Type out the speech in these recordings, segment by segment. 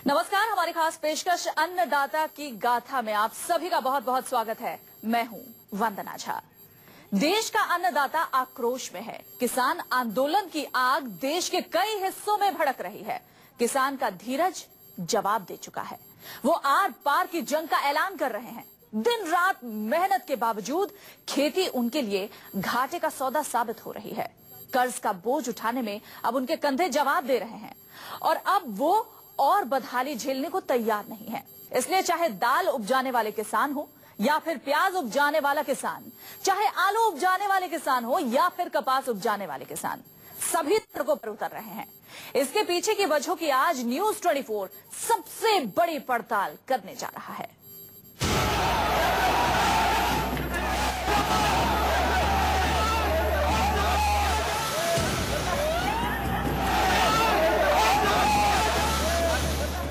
नमस्कार, हमारी खास पेशकश अन्नदाता की गाथा में आप सभी का बहुत बहुत स्वागत है। मैं हूं वंदना झा। देश का अन्नदाता आक्रोश में है। किसान आंदोलन की आग देश के कई हिस्सों में भड़क रही है। किसान का धीरज जवाब दे चुका है। वो आर पार की जंग का ऐलान कर रहे हैं। दिन रात मेहनत के बावजूद खेती उनके लिए घाटे का सौदा साबित हो रही है। कर्ज का बोझ उठाने में अब उनके कंधे जवाब दे रहे हैं और अब वो और बदहाली झेलने को तैयार नहीं है। इसलिए चाहे दाल उपजाने वाले किसान हो या फिर प्याज उपजाने वाला किसान, चाहे आलू उपजाने वाले किसान हो या फिर कपास उपजाने वाले किसान, सभी सड़कों पर उतर रहे हैं। इसके पीछे की वजहों की आज न्यूज 24 सबसे बड़ी पड़ताल करने जा रहा है।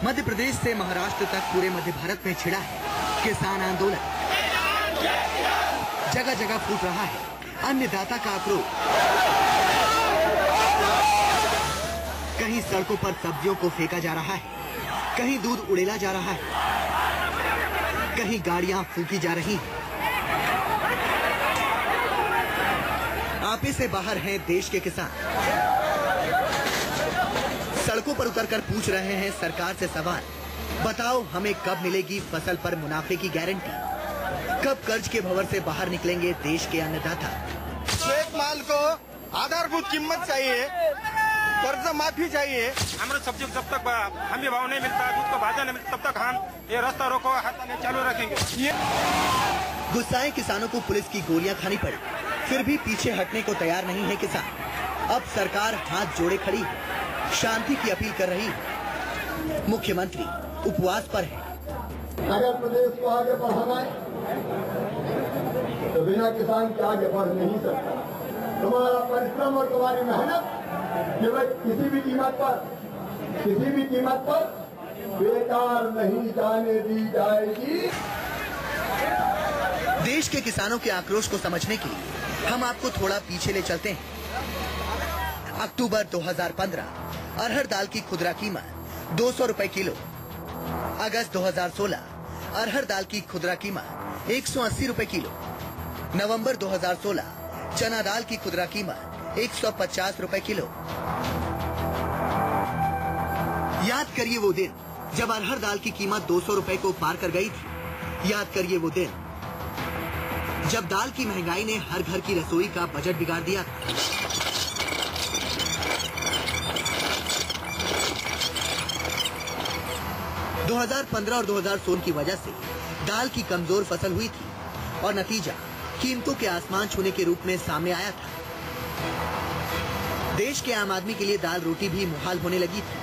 मध्य प्रदेश से महाराष्ट्र तक पूरे मध्य भारत में छिड़ा है किसान आंदोलन। जगह जगह फूट रहा है अन्नदाता का आक्रोश। कहीं सड़कों पर सब्जियों को फेंका जा रहा है, कहीं दूध उड़ेला जा रहा है, कहीं गाड़ियां फूंकी जा रही हैं। आपे से बाहर हैं देश के किसान। सड़कों पर उतरकर पूछ रहे हैं सरकार से सवाल। बताओ हमें कब मिलेगी फसल पर मुनाफे की गारंटी? कब कर्ज के भंवर से बाहर निकलेंगे देश के अन्नदाता? एक माल को आधारभूत कीमत चाहिए, कर्ज माफी चाहिए। हमारे सब्जी को जब तक हमें भाव नहीं मिलता, दूध को भाजा नहीं मिलता, तब तक हम ये रास्ता रोको हड़ताल चालू रखेंगे। गुस्साए किसानों को पुलिस की गोलियां खानी पड़ी, फिर भी पीछे हटने को तैयार नहीं है किसान। अब सरकार हाथ जोड़े खड़ी है, शांति की अपील कर रही है। मुख्यमंत्री उपवास पर है। अगर प्रदेश को आगे बढ़ाना है तो बिना किसान के आगे बढ़ नहीं सकता। तुम्हारा परिश्रम और तुम्हारी मेहनत केवल किसी भी कीमत पर बेकार नहीं जाने दी जाएगी। देश के किसानों के आक्रोश को समझने के लिए हम आपको थोड़ा पीछे ले चलते हैं। अक्टूबर 2015 अरहर दाल की खुदरा कीमत 200 रुपए किलो। अगस्त 2016 अरहर दाल की खुदरा कीमत 180 रुपए किलो। नवंबर 2016 चना दाल की खुदरा कीमत 150 रुपए किलो। याद करिए वो दिन जब अरहर दाल की कीमत 200 रुपए को पार कर गई थी। याद करिए वो दिन जब दाल की महंगाई ने हर घर की रसोई का बजट बिगाड़ दिया था। दो 2015 और 2016 की वजह से दाल की कमजोर फसल हुई थी और नतीजा कीमतों के आसमान छूने के रूप में सामने आया था। देश के आम आदमी के लिए दाल रोटी भी मुहाल होने लगी थी।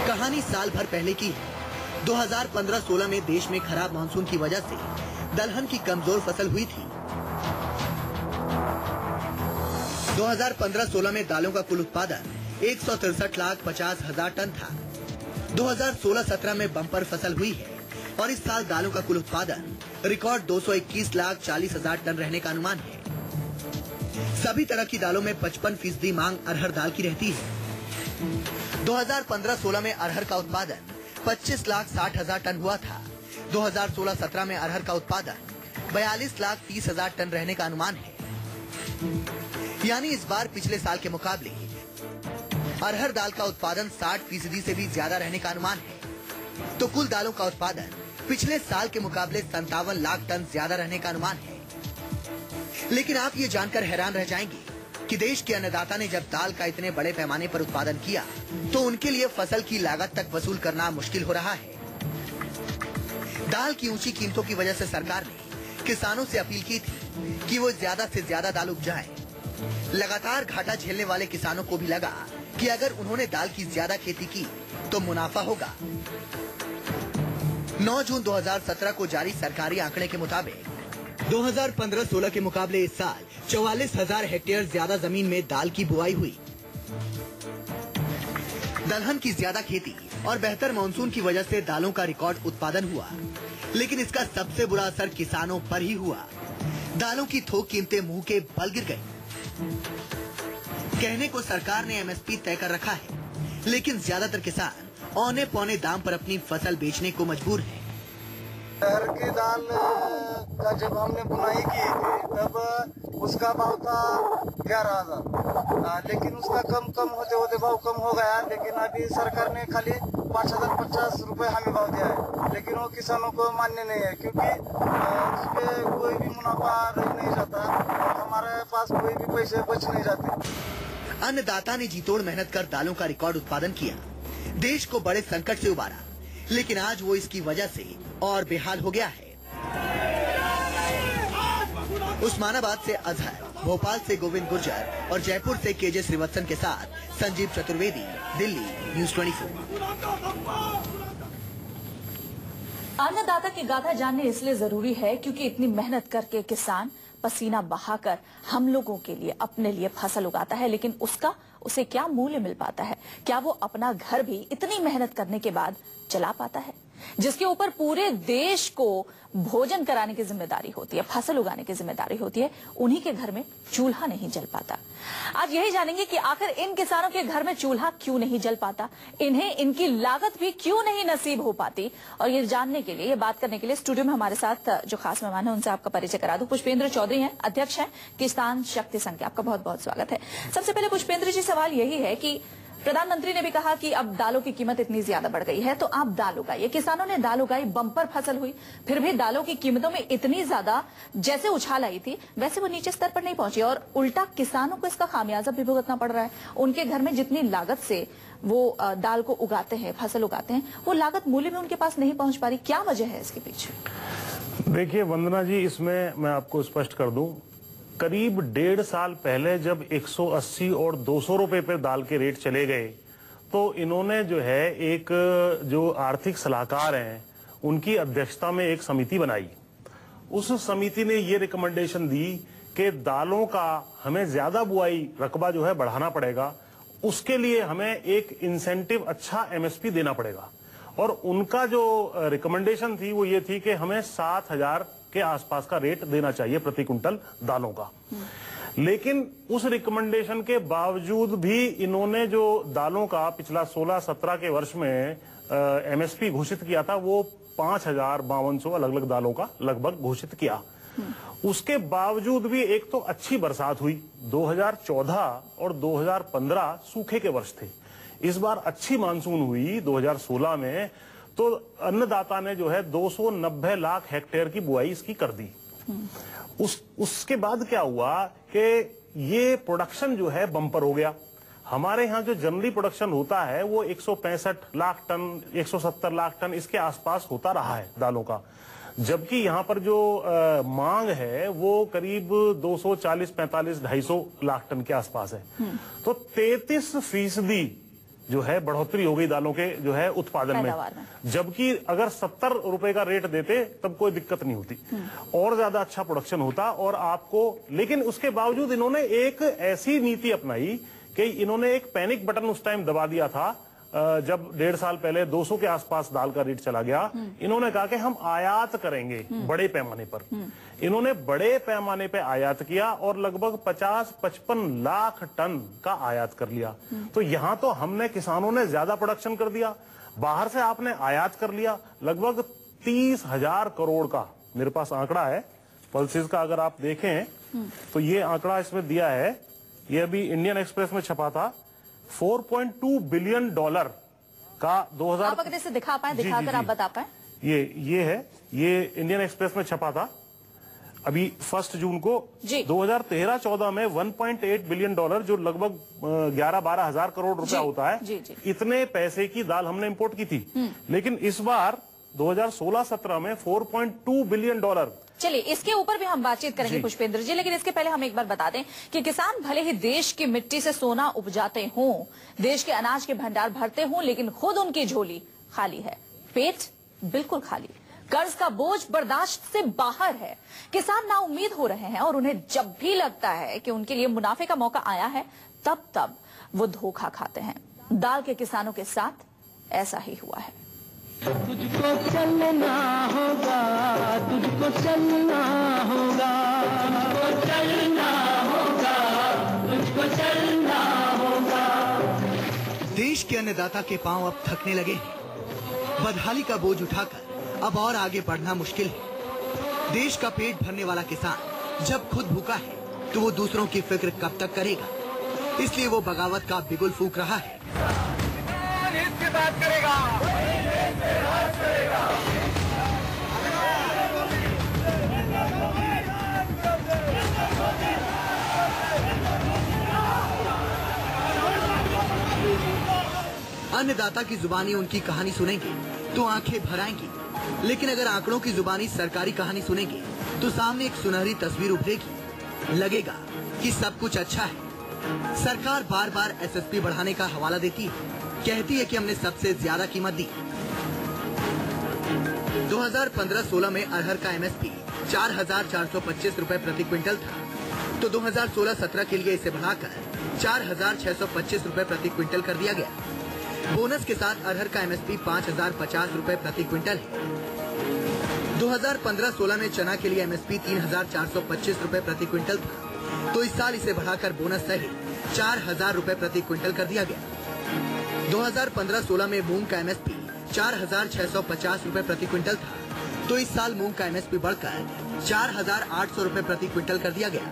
कहानी साल भर पहले की है। 2015-16 में देश में खराब मानसून की वजह से दलहन की कमजोर फसल हुई थी। 2015-16 में दालों का कुल उत्पादन 163,50,000 टन था। 2016-17 में बम्पर फसल हुई है और इस साल दालों का कुल उत्पादन रिकॉर्ड 221,40,000 टन रहने का अनुमान है। सभी तरह की दालों में 55% मांग अरहर दाल की रहती है। 2015-16 में अरहर का उत्पादन 25,60,000 टन हुआ था। 2016-17 में अरहर का उत्पादन 42,30,000 टन रहने का अनुमान है। यानी इस बार पिछले साल के मुकाबले अरहर दाल का उत्पादन 60% से भी ज्यादा रहने का अनुमान है। तो कुल दालों का उत्पादन पिछले साल के मुकाबले 57 लाख टन ज्यादा रहने का अनुमान है। लेकिन आप ये जानकर हैरान रह जाएंगे कि देश के अन्नदाता ने जब दाल का इतने बड़े पैमाने पर उत्पादन किया तो उनके लिए फसल की लागत तक वसूल करना मुश्किल हो रहा है। दाल की ऊंची कीमतों की वजह से सरकार ने किसानों से अपील की थी कि वो ज्यादा से ज्यादा दाल उपजाएं। लगातार घाटा झेलने वाले किसानों को भी लगा कि अगर उन्होंने दाल की ज्यादा खेती की तो मुनाफा होगा। 9 जून 2017 को जारी सरकारी आंकड़े के मुताबिक 2015-16 के मुकाबले इस साल 44,000 हेक्टेयर ज्यादा जमीन में दाल की बुआई हुई। दलहन की ज्यादा खेती और बेहतर मानसून की वजह से दालों का रिकॉर्ड उत्पादन हुआ, लेकिन इसका सबसे बुरा असर किसानों पर ही हुआ। दालों की थोक कीमतें मुंह के बल गिर गई। कहने को सरकार ने एमएसपी तय कर रखा है, लेकिन ज्यादातर किसान औने पौने दाम पर अपनी फसल बेचने को मजबूर हैं। अरहर की दाल का जब हमने बुनाई की थी तब उसका भाव था 11,000, लेकिन उसका कम होते होते भाव कम हो गया। लेकिन अभी सरकार ने खाली 5,050 रुपए हमें भाव दिया है, लेकिन वो किसानों को मान्य नहीं है क्योंकि उस पे कोई भी मुनाफा नहीं जाता और हमारे पास कोई भी पैसे बच नहीं जाते। अन्नदाता ने जी तोड़ मेहनत कर दालों का रिकॉर्ड उत्पादन किया, देश को बड़े संकट से उबारा, लेकिन आज वो इसकी वजह से और बेहाल हो गया है। उस्मानाबाद से अजहर, भोपाल से गोविंद गुर्जर और जयपुर से केजे श्रीवत्सन के साथ संजीव चतुर्वेदी, दिल्ली, न्यूज़ 24। अन्नदाता की गाथा जानने इसलिए जरूरी है क्योंकि इतनी मेहनत करके किसान पसीना बहाकर हम लोगों के लिए, अपने लिए फसल उगाता है, लेकिन उसे क्या मूल्य मिल पाता है? क्या वो अपना घर भी इतनी मेहनत करने के बाद चला पाता है, जिसके ऊपर पूरे देश को भोजन कराने की जिम्मेदारी होती है, फसल उगाने की जिम्मेदारी होती है, उन्हीं के घर में चूल्हा नहीं जल पाता। आज यही जानेंगे कि आखिर इन किसानों के घर में चूल्हा क्यों नहीं जल पाता, इन्हें इनकी लागत भी क्यों नहीं नसीब हो पाती। और ये जानने के लिए, ये बात करने के लिए स्टूडियो में हमारे साथ जो खास मेहमान है उनसे आपका परिचय करा दूं। पुष्पेंद्र चौधरी हैं, अध्यक्ष हैं किसान शक्ति संघ के। आपका बहुत बहुत स्वागत है। सबसे पहले पुष्पेंद्र जी, सवाल यही है कि प्रधानमंत्री ने भी कहा कि अब दालों की कीमत इतनी ज्यादा बढ़ गई है, तो आप दाल उगाइए। किसानों ने दाल उगाई, बम्पर फसल हुई, फिर भी दालों की कीमतों में इतनी ज्यादा जैसे उछाल आई थी वैसे वो नीचे स्तर पर नहीं पहुंची, और उल्टा किसानों को इसका खामियाजा भी भुगतना पड़ रहा है। उनके घर में जितनी लागत से वो दाल को उगाते हैं, फसल उगाते हैं, वो लागत मूल्य में उनके पास नहीं पहुंच पा रही। क्या वजह है इसके पीछे? देखिए वंदना जी, इसमें मैं आपको स्पष्ट कर दूं, करीब 1.5 साल पहले जब 180 और 200 रुपए पे दाल के रेट चले गए, तो इन्होंने जो है एक जो आर्थिक सलाहकार हैं उनकी अध्यक्षता में एक समिति बनाई। उस समिति ने ये रिकमेंडेशन दी कि दालों का हमें ज्यादा बुआई रकबा जो है बढ़ाना पड़ेगा, उसके लिए हमें एक इंसेंटिव अच्छा एमएसपी देना पड़ेगा। और उनका जो रिकमेंडेशन थी वो ये थी कि हमें 7,000 के आसपास का रेट देना चाहिए प्रति कुंटल दालों का। लेकिन उस रिकमेंडेशन के बावजूद भी इन्होंने जो दालों का पिछला 16-17 के वर्ष में एमएसपी घोषित किया था, वो 5,5200 अलग अलग दालों का लगभग घोषित किया। उसके बावजूद भी एक तो अच्छी बरसात हुई, 2014 और 2015 सूखे के वर्ष थे। इस बार अच्छी मानसून हुई 2016 में, तो अन्नदाता ने जो है 290 लाख हेक्टेयर की बुआई इसकी कर दी। उसके बाद क्या हुआ कि ये प्रोडक्शन जो है बम्पर हो गया। हमारे यहाँ जो जनरली प्रोडक्शन होता है वो 165 लाख टन, 170 लाख टन इसके आसपास होता रहा है दालों का, जबकि यहाँ पर जो मांग है वो करीब 240, 45, 250 लाख टन के आसपास है। तो 33% जो है बढ़ोतरी हो गई दालों के जो है उत्पादन में। जबकि अगर 70 रुपए का रेट देते तब कोई दिक्कत नहीं होती, और ज्यादा अच्छा प्रोडक्शन होता और आपको। लेकिन उसके बावजूद इन्होंने एक ऐसी नीति अपनाई कि इन्होंने एक पैनिक बटन उस टाइम दबा दिया था जब 1.5 साल पहले 200 के आसपास दाल का रेट चला गया। इन्होंने कहा कि हम आयात करेंगे बड़े पैमाने पर। इन्होंने बड़े पैमाने पे आयात किया और लगभग 50-55 लाख टन का आयात कर लिया। तो यहाँ तो हमने, किसानों ने ज्यादा प्रोडक्शन कर दिया, बाहर से आपने आयात कर लिया लगभग 30,000 करोड़ का। मेरे पास आंकड़ा है पल्सेस का, अगर आप देखें तो ये आंकड़ा इसमें दिया है, ये अभी इंडियन एक्सप्रेस में छपा था। $4.2 बिलियन का 2000। आप अगर इसे दिखा पाए, दिखाकर आप बता पाए। ये है, ये इंडियन एक्सप्रेस में छपा था अभी 1 जून को। 2013-14 में $1.8 बिलियन, जो लगभग 11-12 हजार करोड़ रुपया होता है, इतने पैसे की दाल हमने इंपोर्ट की थी। लेकिन इस बार 2016-17 में $4.2 बिलियन। चलिए इसके ऊपर भी हम बातचीत करेंगे पुष्पेंद्र जी, लेकिन इसके पहले हम एक बार बता दें कि किसान भले ही देश की मिट्टी से सोना उपजाते हों, देश के अनाज के भंडार भरते हों, लेकिन खुद उनकी झोली खाली है, पेट बिल्कुल खाली, कर्ज का बोझ बर्दाश्त से बाहर है। किसान नाउम्मीद हो रहे हैं और उन्हें जब भी लगता है कि उनके लिए मुनाफे का मौका आया है, तब वो धोखा खाते हैं। दाल के किसानों के साथ ऐसा ही हुआ है। तुझको चलना होगा, तुझको चलना होगा, तुझको चलना होगा, तुझको चलना होगा। देश के अन्नदाता के पांव अब थकने लगे हैं। बदहाली का बोझ उठाकर अब और आगे बढ़ना मुश्किल है। देश का पेट भरने वाला किसान जब खुद भूखा है तो वो दूसरों की फिक्र कब तक करेगा? इसलिए वो बगावत का बिगुल फूंक रहा है। अन्नदाता की जुबानी उनकी कहानी सुनेंगे तो आंखें भर आएंगी, लेकिन अगर आंकड़ों की जुबानी सरकारी कहानी सुनेंगे तो सामने एक सुनहरी तस्वीर उभरेगी। लगेगा कि सब कुछ अच्छा है। सरकार बार बार एसएसपी बढ़ाने का हवाला देती है, कहती है कि हमने सबसे ज्यादा कीमत दी। 2015-16 में अरहर का एमएसपी 4,425 रुपए प्रति क्विंटल था, तो 2016-17 के लिए इसे बढ़ाकर 4,625 रुपए प्रति क्विंटल कर दिया गया। बोनस के साथ अरहर का एमएसपी 5,050 रुपए प्रति क्विंटल है। 2015-16 में चना के लिए एमएसपी 3,425 रुपए प्रति क्विंटल था, तो इस साल इसे बढ़ाकर बोनस सहित 4,000 रुपए प्रति क्विंटल कर दिया गया। 2015-16 में मूंग का एमएसपी 4,650 रुपए प्रति क्विंटल था, तो इस साल मूंग का एमएसपी बढ़कर 4,800 रुपए प्रति क्विंटल कर दिया गया।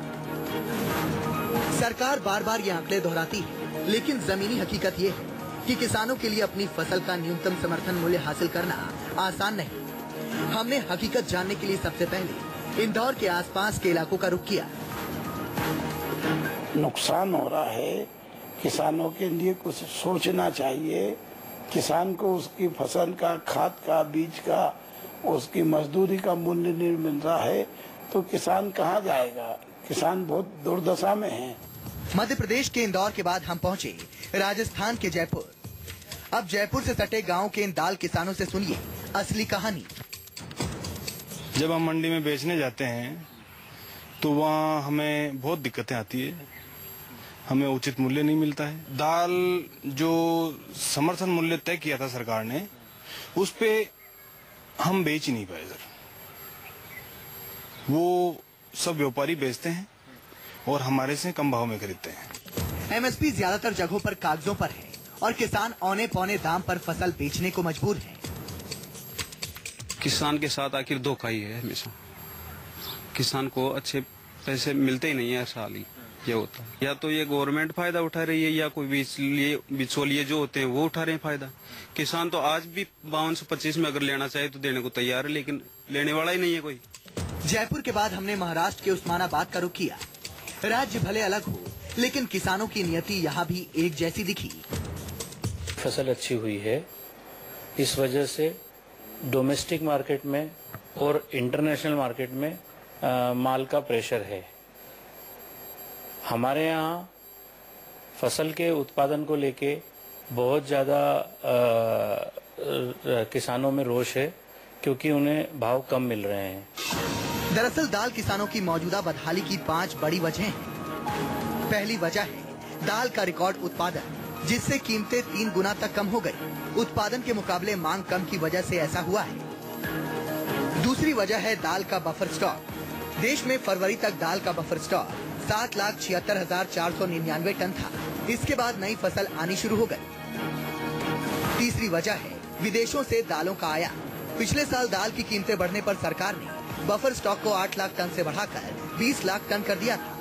सरकार बार बार ये आंकड़े दोहराती है, लेकिन जमीनी हकीकत ये है कि किसानों के लिए अपनी फसल का न्यूनतम समर्थन मूल्य हासिल करना आसान नहीं। हमने हकीकत जानने के लिए सबसे पहले इंदौर के आसपास के इलाकों का रुख किया। नुकसान हो रहा है, किसानों के लिए कुछ सोचना चाहिए। किसान को उसकी फसल का, खाद का, बीज का, उसकी मजदूरी का मूल्य नहीं मिल रहा है तो किसान कहाँ जाएगा? किसान बहुत दुर्दशा में है। मध्य प्रदेश के इंदौर के बाद हम पहुँचे राजस्थान के जयपुर। अब जयपुर से सटे गांव के इन दाल किसानों से सुनिए असली कहानी। जब हम मंडी में बेचने जाते हैं तो वहाँ हमें बहुत दिक्कतें आती है, हमें उचित मूल्य नहीं मिलता है। दाल जो समर्थन मूल्य तय किया था सरकार ने, उस पे हम बेच ही नहीं पाए सर। वो सब व्यापारी बेचते हैं और हमारे से कम भाव में खरीदते हैं। एमएसपी ज्यादातर जगहों पर कागजों पर है और किसान औने पौने दाम पर फसल बेचने को मजबूर है। किसान के साथ आखिर धोखा ही है हमेशा। किसान को अच्छे पैसे मिलते ही नहीं है, साल ही ये होता है। या तो ये गवर्नमेंट फायदा उठा रही है या कोई बिचौलिए जो होते हैं वो उठा रहे हैं फायदा। किसान तो आज भी 5225 में अगर लेना चाहे तो देने को तैयार है, लेकिन लेने वाला ही नहीं है कोई। जयपुर के बाद हमने महाराष्ट्र के उस्मानाबाद का रुख किया। राज्य भले अलग हो, लेकिन किसानों की नियति यहाँ भी एक जैसी दिखी। फसल अच्छी हुई है, इस वजह से डोमेस्टिक मार्केट में और इंटरनेशनल मार्केट में माल का प्रेशर है। हमारे यहाँ फसल के उत्पादन को लेके बहुत ज़्यादा किसानों में रोष है, क्योंकि उन्हें भाव कम मिल रहे हैं। दरअसल दाल किसानों की मौजूदा बदहाली की 5 बड़ी वजह हैं। पहली वजह है दाल का रिकॉर्ड उत्पादन, जिससे कीमतें 3 गुना तक कम हो गई। उत्पादन के मुकाबले मांग कम की वजह से ऐसा हुआ है। दूसरी वजह है दाल का बफर स्टॉक। देश में फरवरी तक दाल का बफर स्टॉक 7,76,499 टन था। इसके बाद नई फसल आनी शुरू हो गई। तीसरी वजह है विदेशों से दालों का आयात। पिछले साल दाल की कीमतें बढ़ने पर सरकार ने बफर स्टॉक को 8 लाख टन से बढ़ाकर 20 लाख टन कर दिया था।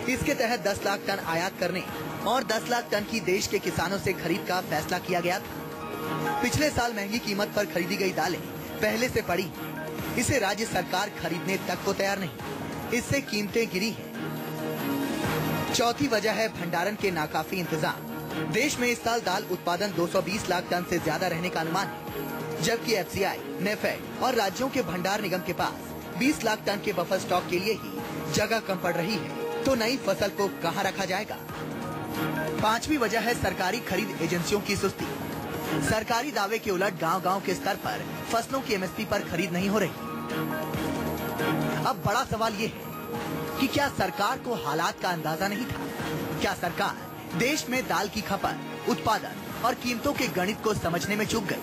इसके तहत 10 लाख टन आयात करने और 10 लाख टन की देश के किसानों से खरीद का फैसला किया गया था। पिछले साल महंगी कीमत पर खरीदी गई दालें पहले से पड़ी, इसे राज्य सरकार खरीदने तक को तैयार नहीं। इससे कीमतें गिरी हैं। चौथी वजह है भंडारण के नाकाफी इंतजाम। देश में इस साल दाल उत्पादन 220 लाख टन से ज्यादा रहने का अनुमान है, जबकि एफसीआई, नेफेड और राज्यों के भंडार निगम के पास 20 लाख टन के बफर स्टॉक के लिए ही जगह कम पड़ रही है। तो नई फसल को कहां रखा जाएगा? पांचवी वजह है सरकारी खरीद एजेंसियों की सुस्ती। सरकारी दावे के उलट गांव-गांव के स्तर पर फसलों की एमएसपी पर खरीद नहीं हो रही। अब बड़ा सवाल ये है कि क्या सरकार को हालात का अंदाजा नहीं था? क्या सरकार देश में दाल की खपत, उत्पादन और कीमतों के गणित को समझने में चूक गई?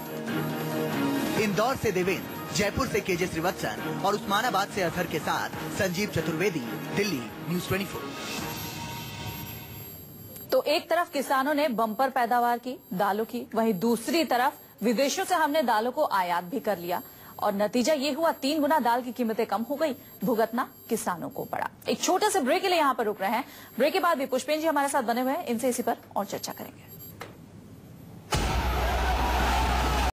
इंदौर से देवेंद्र, जयपुर से केजे श्रीवत्सन और उस्मानाबाद से अजहर के साथ संजीव चतुर्वेदी, दिल्ली, न्यूज़ 24। तो एक तरफ किसानों ने बम्पर पैदावार की दालों की, वहीं दूसरी तरफ विदेशों से हमने दालों को आयात भी कर लिया और नतीजा ये हुआ 3 गुना दाल की कीमतें कम हो गई, भुगतना किसानों को पड़ा। एक छोटे से ब्रेक के लिए यहाँ पर रुक रहे हैं। ब्रेक के बाद भी पुष्पेन जी हमारे साथ बने हुए हैं, इनसे इसी पर और चर्चा करेंगे।